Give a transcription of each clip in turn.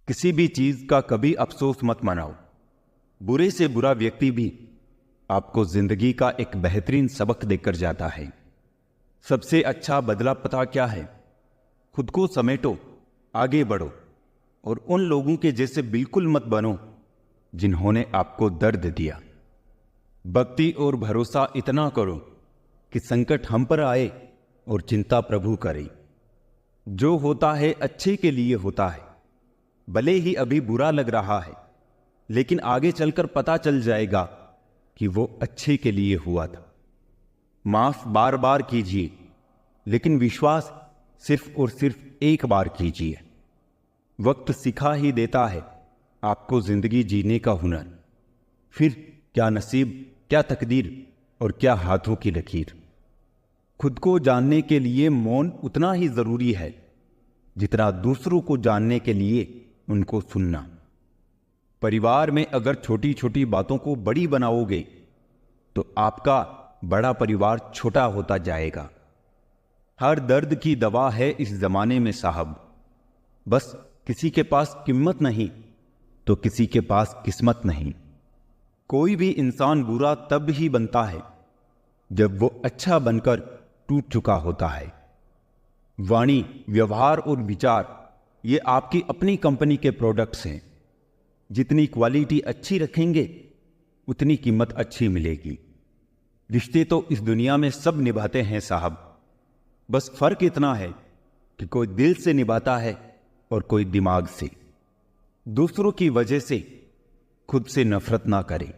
किसी भी चीज का कभी अफसोस मत मनाओ। बुरे से बुरा व्यक्ति भी आपको जिंदगी का एक बेहतरीन सबक देकर जाता है। सबसे अच्छा बदला पता क्या है? खुद को समेटो, आगे बढ़ो और उन लोगों के जैसे बिल्कुल मत बनो जिन्होंने आपको दर्द दिया। भक्ति और भरोसा इतना करो कि संकट हम पर आए और चिंता प्रभु करे। जो होता है अच्छे के लिए होता है, भले ही अभी बुरा लग रहा है, लेकिन आगे चलकर पता चल जाएगा कि वो अच्छे के लिए हुआ था। माफ बार बार कीजिए, लेकिन विश्वास सिर्फ और सिर्फ एक बार कीजिए। वक्त सिखा ही देता है आपको जिंदगी जीने का हुनर। फिर क्या नसीब, क्या तकदीर और क्या हाथों की लकीर। खुद को जानने के लिए मौन उतना ही जरूरी है जितना दूसरों को जानने के लिए उनको सुनना। परिवार में अगर छोटी छोटी बातों को बड़ी बनाओगे तो आपका बड़ा परिवार छोटा होता जाएगा। हर दर्द की दवा है इस जमाने में साहब। बस किसी के पास किम्मत नहीं तो किसी के पास किस्मत नहीं। कोई भी इंसान बुरा तब ही बनता है जब वो अच्छा बनकर टूट चुका होता है। वाणी, व्यवहार और विचार ये आपकी अपनी कंपनी के प्रोडक्ट्स हैं। जितनी क्वालिटी अच्छी रखेंगे उतनी कीमत अच्छी मिलेगी। रिश्ते तो इस दुनिया में सब निभाते हैं साहब। बस फर्क इतना है कि कोई दिल से निभाता है और कोई दिमाग से। दूसरों की वजह से खुद से नफरत ना करें।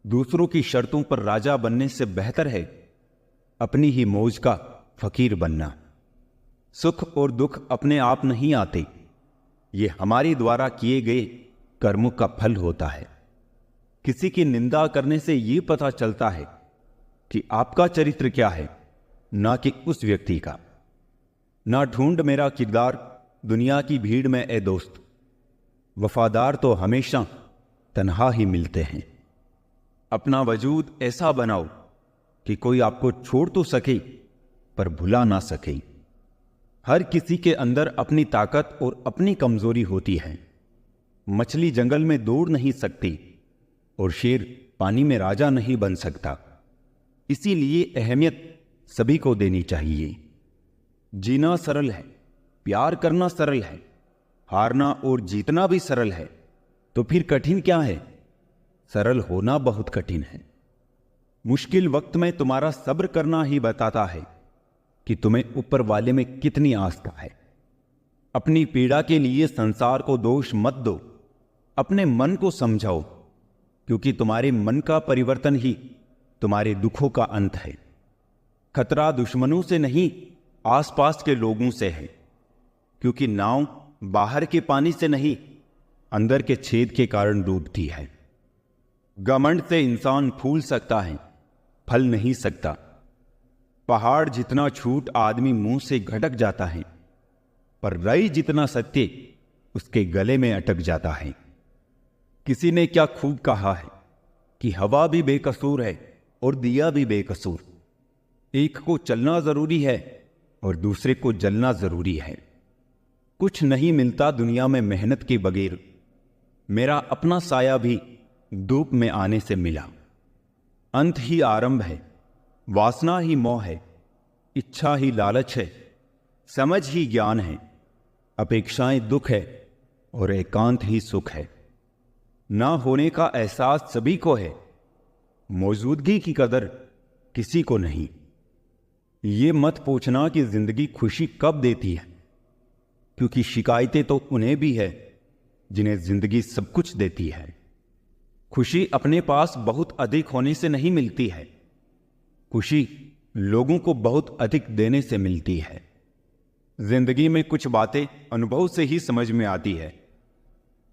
दूसरों की शर्तों पर राजा बनने से बेहतर है अपनी ही मौज का फकीर बनना। सुख और दुख अपने आप नहीं आते, ये हमारे द्वारा किए गए कर्मों का फल होता है। किसी की निंदा करने से यह पता चलता है कि आपका चरित्र क्या है, ना कि उस व्यक्ति का। ना ढूंढ मेरा किरदार दुनिया की भीड़ में ए दोस्त। वफादार तो हमेशा तन्हा ही मिलते हैं। अपना वजूद ऐसा बनाओ कि कोई आपको छोड़ तो सके पर भुला ना सके। हर किसी के अंदर अपनी ताकत और अपनी कमजोरी होती है। मछली जंगल में दौड़ नहीं सकती और शेर पानी में राजा नहीं बन सकता। इसीलिए अहमियत सभी को देनी चाहिए। जीना सरल है, प्यार करना सरल है, हारना और जीतना भी सरल है, तो फिर कठिन क्या है? सरल होना बहुत कठिन है। मुश्किल वक्त में तुम्हारा सब्र करना ही बताता है कि तुम्हें ऊपर वाले में कितनी आस्था है। अपनी पीड़ा के लिए संसार को दोष मत दो, अपने मन को समझाओ, क्योंकि तुम्हारे मन का परिवर्तन ही तुम्हारे दुखों का अंत है। खतरा दुश्मनों से नहीं, आसपास के लोगों से है, क्योंकि नाव बाहर के पानी से नहीं, अंदर के छेद के कारण डूबती है। घमंड से इंसान फूल सकता है, फल नहीं सकता। पहाड़ जितना झूठ आदमी मुंह से घटक जाता है, पर रई जितना सत्य उसके गले में अटक जाता है। किसी ने क्या खूब कहा है कि हवा भी बेकसूर है और दिया भी बेकसूर। एक को चलना जरूरी है और दूसरे को जलना जरूरी है। कुछ नहीं मिलता दुनिया में मेहनत के बगैर। मेरा अपना साया भी धूप में आने से मिला। अंत ही आरंभ है, वासना ही मोह है, इच्छा ही लालच है, समझ ही ज्ञान है, अपेक्षाएं दुख है और एकांत ही सुख है। ना होने का एहसास सभी को है, मौजूदगी की कदर किसी को नहीं। ये मत पूछना कि जिंदगी खुशी कब देती है, क्योंकि शिकायतें तो उन्हें भी है जिन्हें जिंदगी सब कुछ देती है। खुशी अपने पास बहुत अधिक होने से नहीं मिलती है, खुशी लोगों को बहुत अधिक देने से मिलती है। जिंदगी में कुछ बातें अनुभव से ही समझ में आती है।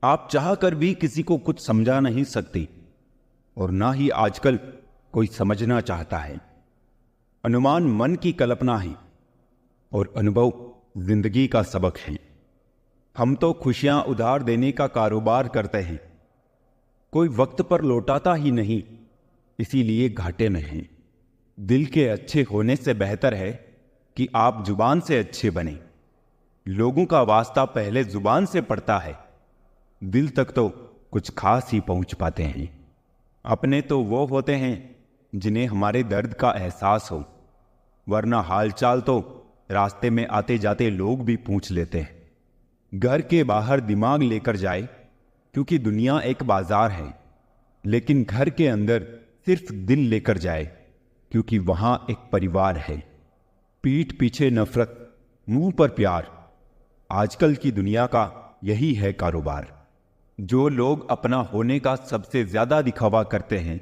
आप चाहकर भी किसी को कुछ समझा नहीं सकती और ना ही आजकल कोई समझना चाहता है। अनुमान मन की कल्पना है और अनुभव जिंदगी का सबक है। हम तो खुशियां उधार देने का कारोबार करते हैं, कोई वक्त पर लौटाता ही नहीं, इसीलिए घाटे में हैं। दिल के अच्छे होने से बेहतर है कि आप जुबान से अच्छे बने। लोगों का वास्ता पहले जुबान से पड़ता है, दिल तक तो कुछ खास ही पहुंच पाते हैं। अपने तो वो होते हैं जिन्हें हमारे दर्द का एहसास हो, वरना हालचाल तो रास्ते में आते जाते लोग भी पूछ लेते हैं। घर के बाहर दिमाग लेकर जाए क्योंकि दुनिया एक बाजार है, लेकिन घर के अंदर सिर्फ दिल लेकर जाए क्योंकि वहां एक परिवार है। पीठ पीछे नफरत, मुंह पर प्यार, आजकल की दुनिया का यही है कारोबार। जो लोग अपना होने का सबसे ज्यादा दिखावा करते हैं,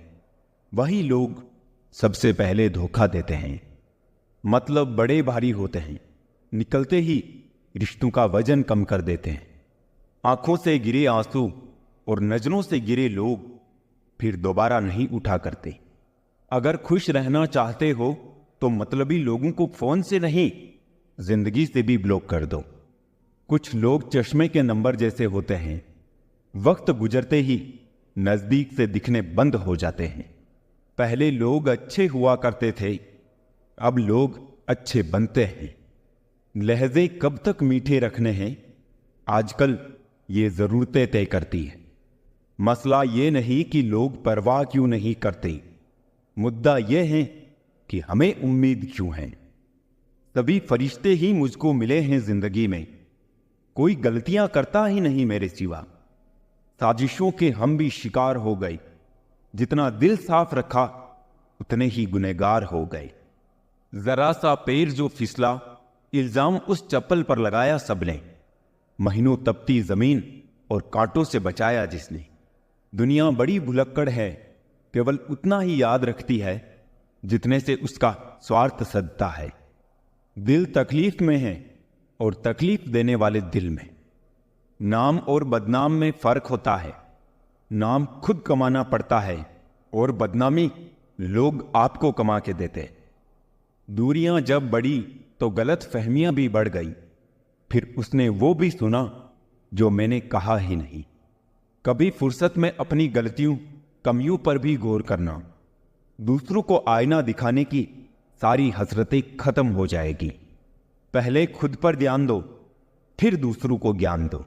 वही लोग सबसे पहले धोखा देते हैं। मतलब बड़े भारी होते हैं, निकलते ही रिश्तों का वजन कम कर देते हैं। आंखों से गिरे आंसू और नजरों से गिरे लोग फिर दोबारा नहीं उठा करते। अगर खुश रहना चाहते हो तो मतलबी लोगों को फोन से नहीं, जिंदगी से भी ब्लॉक कर दो। कुछ लोग चश्मे के नंबर जैसे होते हैं, वक्त गुजरते ही नजदीक से दिखने बंद हो जाते हैं। पहले लोग अच्छे हुआ करते थे, अब लोग अच्छे बनते हैं। लहजे कब तक मीठे रखने हैं, आजकल ये जरूरतें तय करती है। मसला ये नहीं कि लोग परवाह क्यों नहीं करते, मुद्दा ये है कि हमें उम्मीद क्यों है। सभी फरिश्ते ही मुझको मिले हैं जिंदगी में, कोई गलतियां करता ही नहीं मेरे सिवा। साजिशों के हम भी शिकार हो गए, जितना दिल साफ रखा उतने ही गुनहगार हो गए। जरा सा पैर जो फिसला, इल्जाम उस चप्पल पर लगाया सबने। महीनों तपती जमीन और कांटों से बचाया जिसने। दुनिया बड़ी भुलक्कड़ है, केवल उतना ही याद रखती है जितने से उसका स्वार्थ सदता है। दिल तकलीफ में है और तकलीफ देने वाले दिल में। नाम और बदनाम में फर्क होता है। नाम खुद कमाना पड़ता है और बदनामी लोग आपको कमा के देते। दूरियां जब बढ़ी तो गलत फहमियां भी बढ़ गई। फिर उसने वो भी सुना जो मैंने कहा ही नहीं। कभी फुर्सत में अपनी गलतियों कमियों पर भी गौर करना, दूसरों को आईना दिखाने की सारी हसरतें खत्म हो जाएगी। पहले खुद पर ध्यान दो, फिर दूसरों को ज्ञान दो।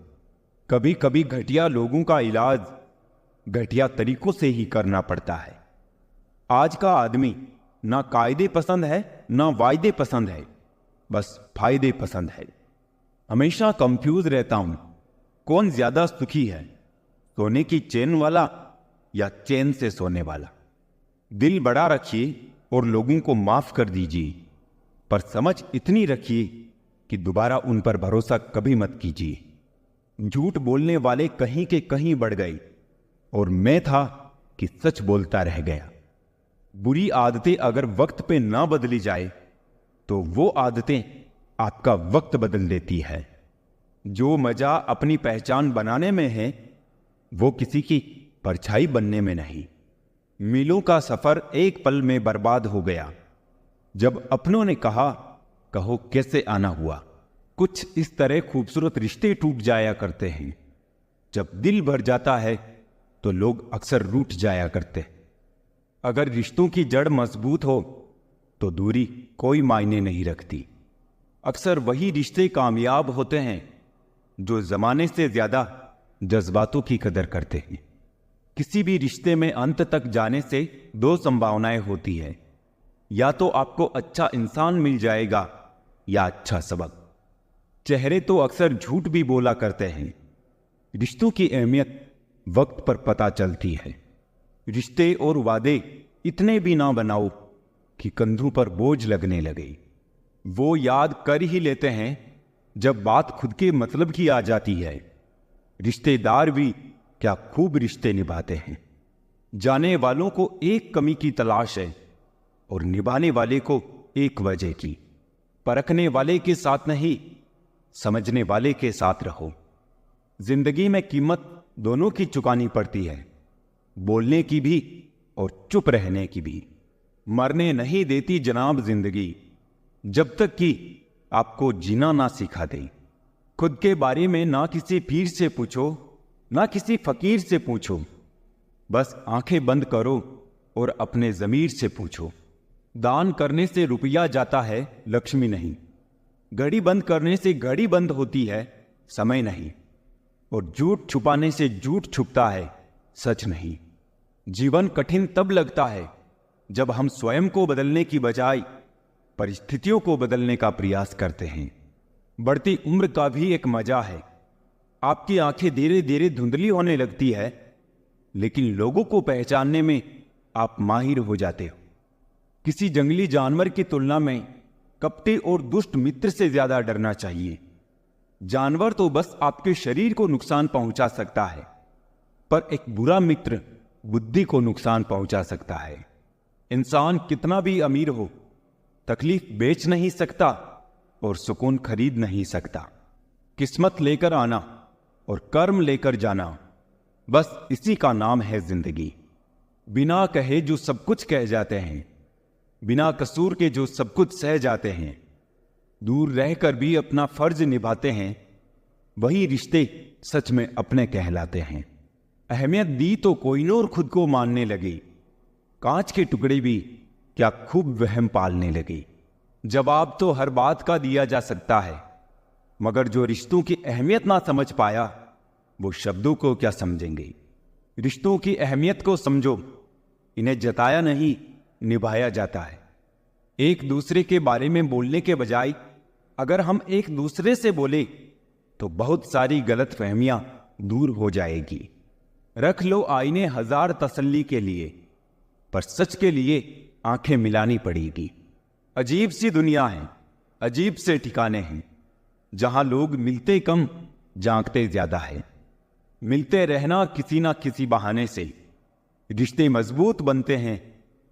कभी कभी घटिया लोगों का इलाज घटिया तरीकों से ही करना पड़ता है। आज का आदमी ना कायदे पसंद है ना वायदे पसंद है, बस फायदे पसंद है। हमेशा कंफ्यूज रहता हूं, कौन ज्यादा सुखी है, सोने की चेन वाला या चैन से सोने वाला। दिल बड़ा रखिए और लोगों को माफ कर दीजिए, पर समझ इतनी रखिए कि दोबारा उन पर भरोसा कभी मत कीजिए। झूठ बोलने वाले कहीं के कहीं बढ़ गए और मैं था कि सच बोलता रह गया। बुरी आदतें अगर वक्त पे ना बदली जाए तो वो आदतें आपका वक्त बदल देती है। जो मजा अपनी पहचान बनाने में है, वो किसी की परछाई बनने में नहीं। मीलों का सफर एक पल में बर्बाद हो गया जब अपनों ने कहा, कहो कैसे आना हुआ। कुछ इस तरह खूबसूरत रिश्ते टूट जाया करते हैं। जब दिल भर जाता है तो लोग अक्सर रूठ जाया करते हैं। अगर रिश्तों की जड़ मजबूत हो तो दूरी कोई मायने नहीं रखती। अक्सर वही रिश्ते कामयाब होते हैं जो जमाने से ज्यादा जज्बातों की कदर करते हैं। किसी भी रिश्ते में अंत तक जाने से दो संभावनाएं होती है, या तो आपको अच्छा इंसान मिल जाएगा या अच्छा सबक। चेहरे तो अक्सर झूठ भी बोला करते हैं। रिश्तों की अहमियत वक्त पर पता चलती है। रिश्ते और वादे इतने भी ना बनाओ कि कंधों पर बोझ लगने लगे। वो याद कर ही लेते हैं जब बात खुद के मतलब की आ जाती है। रिश्तेदार भी क्या खूब रिश्ते निभाते हैं। जाने वालों को एक कमी की तलाश है और निभाने वाले को एक वजह की। परखने वाले के साथ नहीं, समझने वाले के साथ रहो। जिंदगी में कीमत दोनों की चुकानी पड़ती है, बोलने की भी और चुप रहने की भी। मरने नहीं देती जनाब जिंदगी, जब तक कि आपको जीना ना सिखा दे। खुद के बारे में ना किसी पीर से पूछो, ना किसी फकीर से पूछो। बस आंखें बंद करो और अपने जमीर से पूछो। दान करने से रुपया जाता है, लक्ष्मी नहीं। घड़ी बंद करने से घड़ी बंद होती है, समय नहीं। और झूठ छुपाने से झूठ छुपता है, सच नहीं। जीवन कठिन तब लगता है जब हम स्वयं को बदलने की बजाय परिस्थितियों को बदलने का प्रयास करते हैं। बढ़ती उम्र का भी एक मजा है। आपकी आंखें धीरे धीरे धुंधली होने लगती है, लेकिन लोगों को पहचानने में आप माहिर हो जाते हो। किसी जंगली जानवर की तुलना में कपटी और दुष्ट मित्र से ज्यादा डरना चाहिए। जानवर तो बस आपके शरीर को नुकसान पहुंचा सकता है, पर एक बुरा मित्र बुद्धि को नुकसान पहुंचा सकता है। इंसान कितना भी अमीर हो, तकलीफ बेच नहीं सकता और सुकून खरीद नहीं सकता। किस्मत लेकर आना और कर्म लेकर जाना, बस इसी का नाम है जिंदगी। बिना कहे जो सब कुछ कह जाते हैं, बिना कसूर के जो सब कुछ सह जाते हैं, दूर रहकर भी अपना फर्ज निभाते हैं, वही रिश्ते सच में अपने कहलाते हैं। अहमियत दी तो कोहिनूर खुद को मानने लगी, कांच के टुकड़े भी क्या खूब वहम पालने लगे। जवाब तो हर बात का दिया जा सकता है, मगर जो रिश्तों की अहमियत ना समझ पाया, वो शब्दों को क्या समझेंगे। रिश्तों की अहमियत को समझो, इन्हें जताया नहीं निभाया जाता है। एक दूसरे के बारे में बोलने के बजाय अगर हम एक दूसरे से बोले तो बहुत सारी गलतफहमियां दूर हो जाएगी। रख लो आईने हजार तसल्ली के लिए, पर सच के लिए आंखें मिलानी पड़ेगी। अजीब सी दुनिया है, अजीब से ठिकाने हैं, जहां लोग मिलते कम जांकते ज्यादा है। मिलते रहना किसी ना किसी बहाने से, रिश्ते मजबूत बनते हैं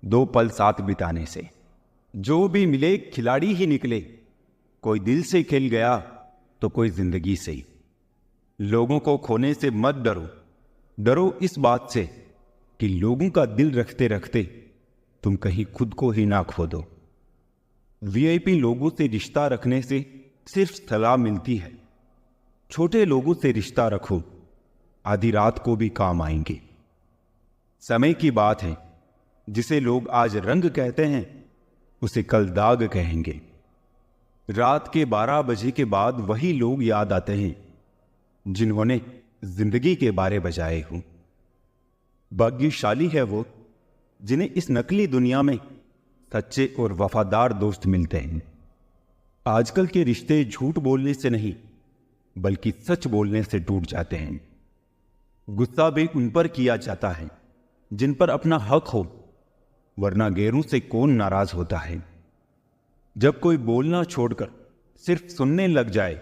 दो पल साथ बिताने से। जो भी मिले खिलाड़ी ही निकले, कोई दिल से खेल गया तो कोई जिंदगी से। लोगों को खोने से मत डरो, डरो इस बात से कि लोगों का दिल रखते रखते तुम कहीं खुद को ही ना खो दो। वीआईपी लोगों से रिश्ता रखने से सिर्फ सलाह मिलती है। छोटे लोगों से रिश्ता रखो, आधी रात को भी काम आएंगे। समय की बात है, जिसे लोग आज रंग कहते हैं उसे कल दाग कहेंगे। रात के 12 बजे के बाद वही लोग याद आते हैं जिन्होंने जिंदगी के बारे बजाए हों। भाग्यशाली है वो जिन्हें इस नकली दुनिया में सच्चे और वफादार दोस्त मिलते हैं। आजकल के रिश्ते झूठ बोलने से नहीं बल्कि सच बोलने से टूट जाते हैं। गुस्सा भी उन पर किया जाता है जिन पर अपना हक हो, वरना गैरों से कौन नाराज होता है। जब कोई बोलना छोड़कर सिर्फ सुनने लग जाए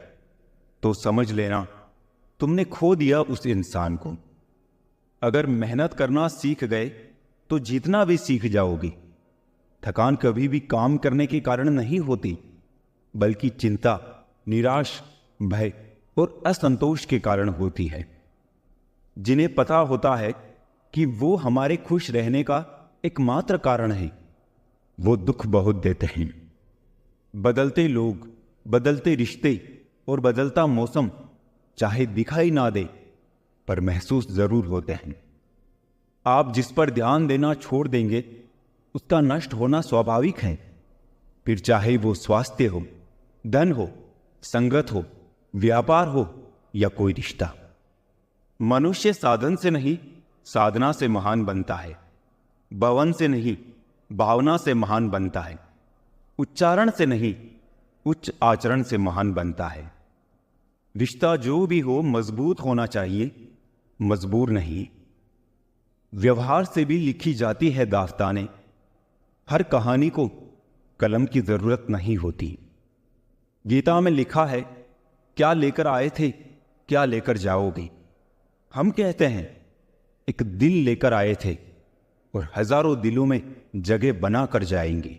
तो समझ लेना तुमने खो दिया उस इंसान को। अगर मेहनत करना सीख गए तो जीतना भी सीख जाओगे। थकान कभी भी काम करने के कारण नहीं होती, बल्कि चिंता, निराश, भय और असंतोष के कारण होती है। जिन्हें पता होता है कि वो हमारे खुश रहने का एकमात्र कारण है, वो दुख बहुत देते हैं। बदलते लोग, बदलते रिश्ते और बदलता मौसम चाहे दिखाई ना दे पर महसूस जरूर होते हैं। आप जिस पर ध्यान देना छोड़ देंगे उसका नष्ट होना स्वाभाविक है। फिर चाहे वो स्वास्थ्य हो, धन हो, संगत हो, व्यापार हो या कोई रिश्ता। मनुष्य साधन से नहीं साधना से महान बनता है। भवन से नहीं भावना से महान बनता है। उच्चारण से नहीं उच्च आचरण से महान बनता है। रिश्ता जो भी हो मजबूत होना चाहिए, मजबूर नहीं। व्यवहार से भी लिखी जाती है दास्तानें। हर कहानी को कलम की जरूरत नहीं होती। गीता में लिखा है, क्या लेकर आए थे क्या लेकर जाओगे। हम कहते हैं एक दिल लेकर आए थे और हजारों दिलों में जगह बना कर जाएंगे।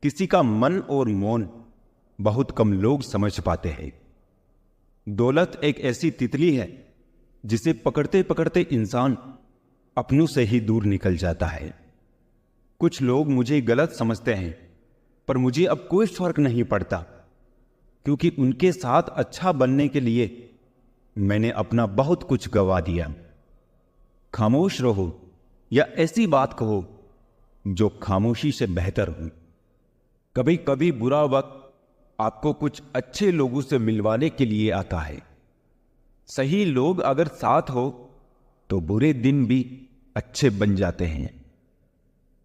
किसी का मन और मौन बहुत कम लोग समझ पाते हैं। दौलत एक ऐसी तितली है जिसे पकड़ते पकड़ते इंसान अपनों से ही दूर निकल जाता है। कुछ लोग मुझे गलत समझते हैं, पर मुझे अब कोई फर्क नहीं पड़ता, क्योंकि उनके साथ अच्छा बनने के लिए मैंने अपना बहुत कुछ गवा दिया। खामोश रहो या ऐसी बात कहो जो खामोशी से बेहतर हो। कभी कभी बुरा वक्त आपको कुछ अच्छे लोगों से मिलवाने के लिए आता है। सही लोग अगर साथ हो तो बुरे दिन भी अच्छे बन जाते हैं।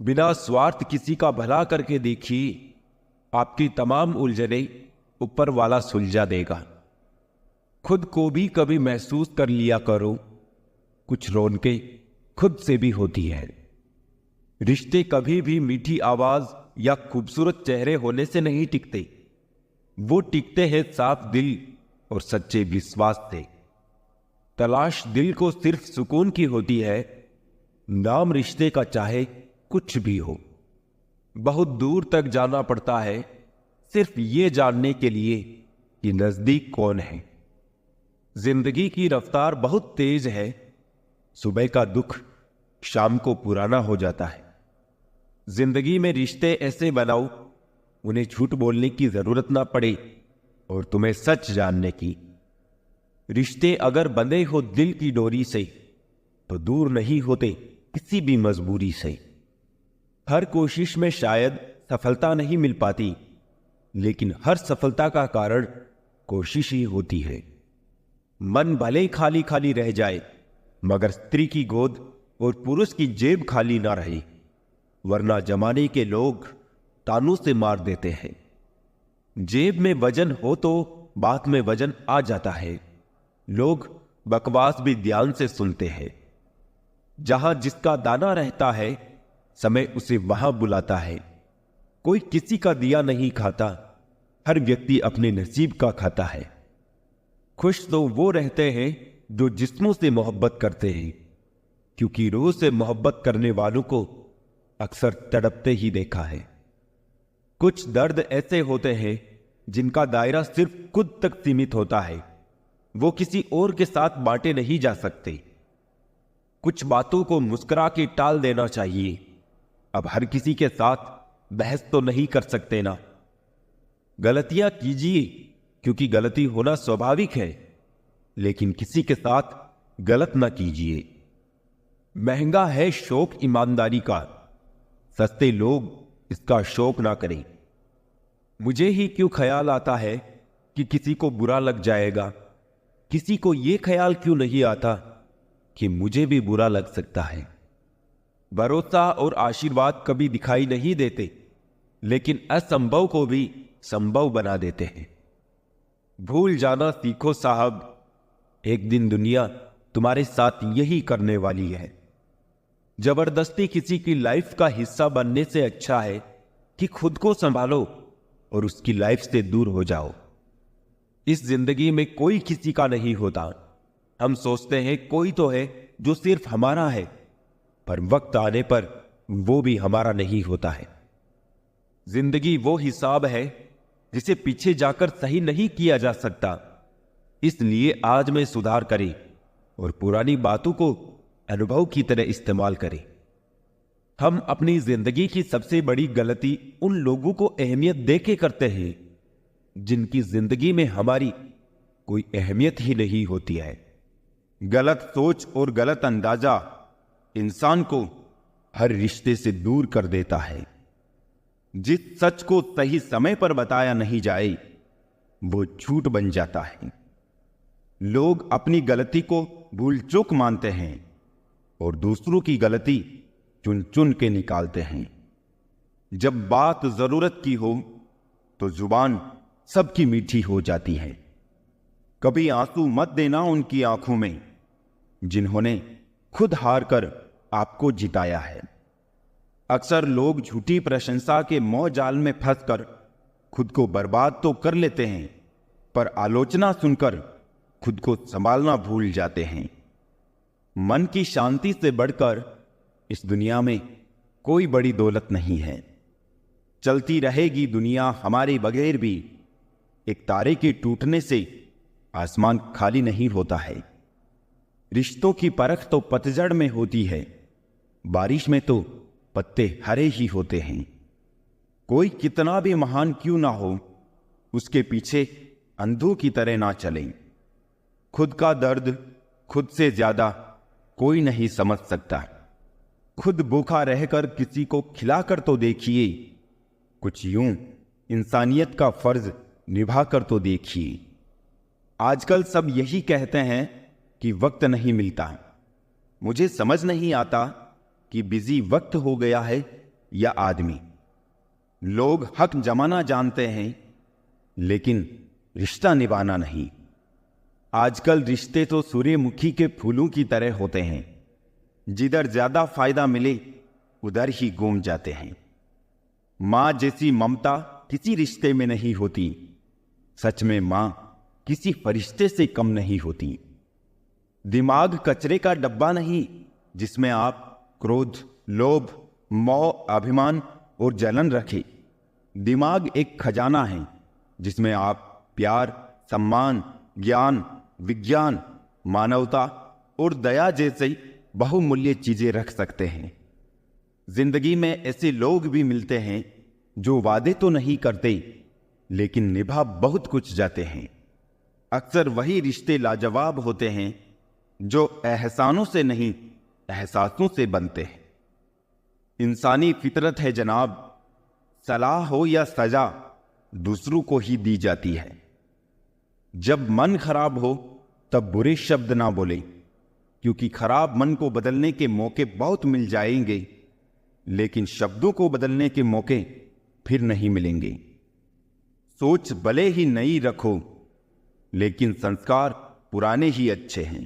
बिना स्वार्थ किसी का भला करके देखिए, आपकी तमाम उलझनें ऊपर वाला सुलझा देगा। खुद को भी कभी महसूस कर लिया करो, कुछ रौनकें खुद से भी होती है। रिश्ते कभी भी मीठी आवाज या खूबसूरत चेहरे होने से नहीं टिकते, वो टिकते हैं साफ दिल और सच्चे विश्वास से। तलाश दिल को सिर्फ सुकून की होती है, नाम रिश्ते का चाहे कुछ भी हो। बहुत दूर तक जाना पड़ता है सिर्फ ये जानने के लिए कि नजदीक कौन है। जिंदगी की रफ्तार बहुत तेज है, सुबह का दुख शाम को पुराना हो जाता है। जिंदगी में रिश्ते ऐसे बनाओ उन्हें झूठ बोलने की जरूरत ना पड़े और तुम्हें सच जानने की। रिश्ते अगर बंधे हो दिल की डोरी से तो दूर नहीं होते किसी भी मजबूरी से। हर कोशिश में शायद सफलता नहीं मिल पाती, लेकिन हर सफलता का कारण कोशिश ही होती है। मन भले ही खाली खाली रह जाए, मगर स्त्री की गोद और पुरुष की जेब खाली ना रहे, वरना जमाने के लोग तानों से मार देते हैं। जेब में वजन हो तो बात में वजन आ जाता है। लोग बकवास भी ध्यान से सुनते हैं। जहां जिसका दाना रहता है, समय उसे वहां बुलाता है। कोई किसी का दिया नहीं खाता, हर व्यक्ति अपने नसीब का खाता है। खुश तो वो रहते हैं जो जिस्मों से मोहब्बत करते हैं, क्योंकि रूह से मोहब्बत करने वालों को अक्सर तड़पते ही देखा है। कुछ दर्द ऐसे होते हैं जिनका दायरा सिर्फ खुद तक सीमित होता है, वो किसी और के साथ बांटे नहीं जा सकते। कुछ बातों को मुस्कुरा के टाल देना चाहिए। अब हर किसी के साथ बहस तो नहीं कर सकते ना। गलतियां कीजिए क्योंकि गलती होना स्वाभाविक है, लेकिन किसी के साथ गलत ना कीजिए। महंगा है शौक ईमानदारी का, सस्ते लोग इसका शौक ना करें। मुझे ही क्यों ख्याल आता है कि किसी को बुरा लग जाएगा, किसी को यह ख्याल क्यों नहीं आता कि मुझे भी बुरा लग सकता है। भरोसा और आशीर्वाद कभी दिखाई नहीं देते, लेकिन असंभव को भी संभव बना देते हैं। भूल जाना सीखो साहब, एक दिन दुनिया तुम्हारे साथ यही करने वाली है। जबरदस्ती किसी की लाइफ का हिस्सा बनने से अच्छा है कि खुद को संभालो और उसकी लाइफ से दूर हो जाओ। इस जिंदगी में कोई किसी का नहीं होता। हम सोचते हैं कोई तो है जो सिर्फ हमारा है, पर वक्त आने पर वो भी हमारा नहीं होता है। जिंदगी वो हिसाब है जिसे पीछे जाकर सही नहीं किया जा सकता। इसलिए आज में सुधार करें और पुरानी बातों को अनुभव की तरह इस्तेमाल करें। हम अपनी जिंदगी की सबसे बड़ी गलती उन लोगों को अहमियत देके करते हैं जिनकी जिंदगी में हमारी कोई अहमियत ही नहीं होती है। गलत सोच और गलत अंदाजा इंसान को हर रिश्ते से दूर कर देता है। जिस सच को सही समय पर बताया नहीं जाए, वो झूठ बन जाता है। लोग अपनी गलती को भूल चूक मानते हैं और दूसरों की गलती चुन चुन के निकालते हैं। जब बात जरूरत की हो तो जुबान सबकी मीठी हो जाती है। कभी आंसू मत देना उनकी आंखों में जिन्होंने खुद हार कर आपको जिताया है। अक्सर लोग झूठी प्रशंसा के मोह जाल में फंसकर खुद को बर्बाद तो कर लेते हैं, पर आलोचना सुनकर खुद को संभालना भूल जाते हैं। मन की शांति से बढ़कर इस दुनिया में कोई बड़ी दौलत नहीं है। चलती रहेगी दुनिया हमारे बगैर भी, एक तारे के टूटने से आसमान खाली नहीं होता है। रिश्तों की परख तो पतझड़ में होती है, बारिश में तो पत्ते हरे ही होते हैं। कोई कितना भी महान क्यों ना हो, उसके पीछे अंधों की तरह ना चलें। खुद का दर्द खुद से ज्यादा कोई नहीं समझ सकता। खुद भूखा रहकर किसी को खिलाकर तो देखिए, कुछ यूं इंसानियत का फर्ज निभाकर तो देखिए। आजकल सब यही कहते हैं कि वक्त नहीं मिलता। मुझे समझ नहीं आता कि बिजी वक्त हो गया है या आदमी। लोग हक जमाना जानते हैं लेकिन रिश्ता निभाना नहीं। आजकल रिश्ते तो सूर्यमुखी के फूलों की तरह होते हैं, जिधर ज्यादा फायदा मिले उधर ही घूम जाते हैं। मां जैसी ममता किसी रिश्ते में नहीं होती। सच में मां किसी फरिश्ते से कम नहीं होती। दिमाग कचरे का डब्बा नहीं जिसमें आप क्रोध, लोभ, मोह, अभिमान और जलन रखें। दिमाग एक खजाना है जिसमें आप प्यार, सम्मान, ज्ञान, विज्ञान, मानवता और दया जैसे बहुमूल्य चीजें रख सकते हैं। जिंदगी में ऐसे लोग भी मिलते हैं जो वादे तो नहीं करते लेकिन निभा बहुत कुछ जाते हैं। अक्सर वही रिश्ते लाजवाब होते हैं जो एहसानों से नहीं एहसासों से बनते हैं। इंसानी फितरत है जनाब, सलाह हो या सजा दूसरों को ही दी जाती है। जब मन खराब हो तब बुरे शब्द ना बोले, क्योंकि खराब मन को बदलने के मौके बहुत मिल जाएंगे लेकिन शब्दों को बदलने के मौके फिर नहीं मिलेंगे। सोच भले ही नई रखो लेकिन संस्कार पुराने ही अच्छे हैं।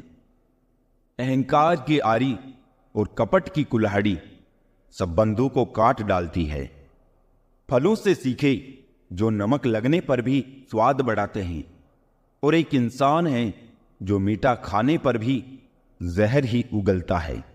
अहंकार की आरी और कपट की कुल्हाड़ी संबंधों को काट डालती है। फलों से सीखे जो नमक लगने पर भी स्वाद बढ़ाते हैं, और एक इंसान है जो मीठा खाने पर भी जहर ही उगलता है।